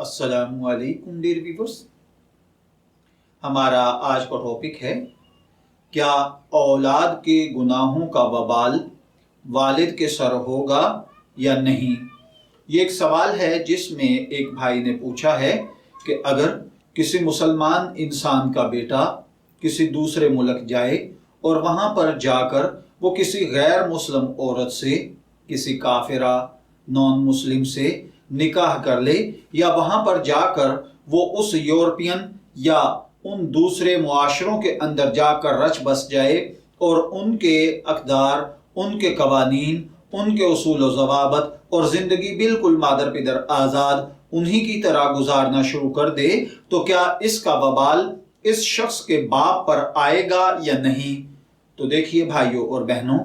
अस्सलामु अलैकुम dear viewers. हमारा आज का टॉपिक है, क्या औलाद के गुनाहों का वबाल वालिद के सर होगा या नहीं। ये एक सवाल है जिसमें एक भाई ने पूछा है कि अगर किसी मुसलमान इंसान का बेटा किसी दूसरे मुल्क जाए और वहाँ पर जाकर वो किसी गैर मुस्लिम औरत से, किसी काफिरा नॉन मुस्लिम से निकाह कर ले, या वहाँ पर जाकर वो उस यूरोपियन या उन दूसरे मुआशरों के अंदर जाकर रच बस जाए और उनके अक़दार, उनके कवानीन, उनके उसूल व ज़वाबत और ज़िंदगी बिल्कुल मादर पिदर आज़ाद उन्हीं की तरह गुजारना शुरू कर दे, तो क्या इसका वबाल इस शख्स के बाप पर आएगा या नहीं। तो देखिए भाइयों और बहनों,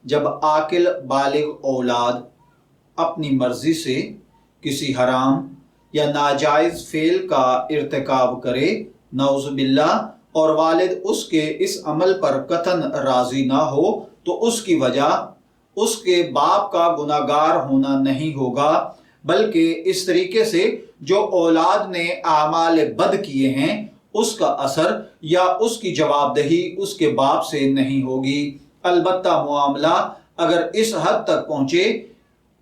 जब आकिल बालिग औलाद अपनी मर्जी से किसी हराम या नाजायज़ फेल का इर्तिकाब करे, नौज़ुबिल्लाह, और वालिद उसके इस अमल पर कतन राज़ी ना हो, तो उसकी वजह उसके बाप का गुनाहगार होना नहीं होगा, बल्कि इस तरीके से जो औलाद ने आमाल बद किए हैं उसका असर या उसकी जवाबदेही उसके बाप से नहीं होगी। अलबत्ता मामला अगर इस हद तक पहुंचे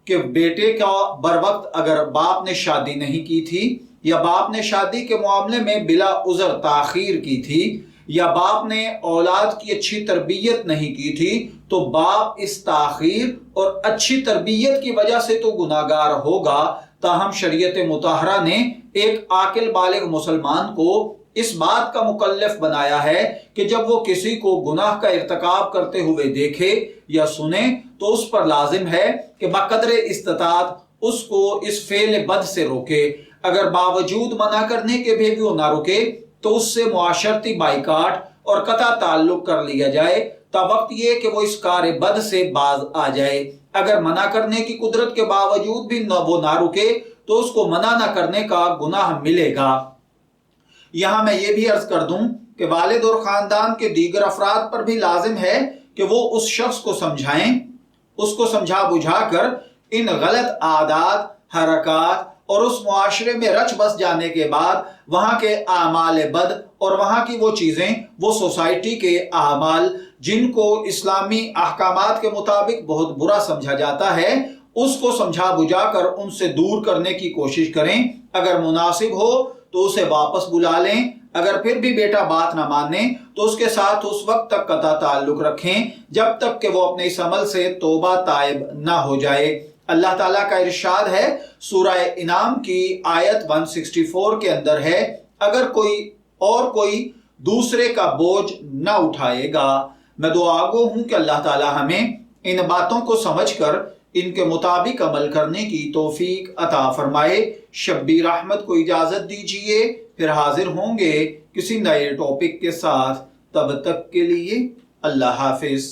कि बेटे का बर वक्त अगर बाप ने शादी नहीं की थी, या बाप ने शादी के मामले में बिला उज़र ताखीर की थी, या बाप ने औलाद की अच्छी तरबियत नहीं की थी, तो बाप इस ताखीर और अच्छी तरबियत की वजह से तो गुनाहगार होगा। ताहम शरीयत मुताहरा ने एक आकिल बालिग मुसलमान को इस बात का मुकल्लफ बनाया है कि जब वो किसी को गुनाह का इर्तिकाब करते हुए देखे या सुने, तो उस पर लाजिम है कि बक़द्रे इस्तिताअत उसको इस फेल बद से रोके। अगर बावजूद मना करने के भी वो ना रुके, तो उससे मुआशरती बाइकाट और कता ताल्लुक कर लिया जाए, तब वक्त ये कि वो इस कार बद से बाज आ जाए। अगर मना करने की कुदरत के बावजूद भी वो ना रुके, तो उसको मना ना करने का गुनाह मिलेगा। यहाँ मैं ये भी अर्ज कर दूं कि वालिद और ख़ानदान के दीगर अफराद पर भी लाजिम है कि वो उस शख्स को समझाएं, उसको समझा बुझाकर इन गलत आदात, हरकत और उस मुआशरे में रच बस जाने के बाद वहाँ के आमाल बद और वहाँ की वो चीज़ें, वो सोसाइटी के आमाल जिनको इस्लामी अहकामात के मुताबिक बहुत बुरा समझा जाता है, उसको समझा बुझाकर उनसे दूर करने की कोशिश करें। अगर मुनासिब हो तो उसे वापस बुला लें, अगर फिर भी बेटा बात ना माने तो उसके साथ उस वक्त तक कता ताल्लुक रखें जब तक कि वो अपने इस अमल से तौबा ताइब ना हो जाए। अल्लाह ताला का इरशाद है सूरह इनाम की आयत 164 के अंदर है, अगर कोई दूसरे का बोझ ना उठाएगा। मैं दुआगो हूं कि अल्लाह ताला हमें इन बातों को समझकर इनके मुताबिक अमल करने की तौफीक अता फरमाए। शब्बीर अहमद को इजाजत दीजिए, फिर हाजिर होंगे किसी नए टॉपिक के साथ। तब तक के लिए अल्लाह हाफिज।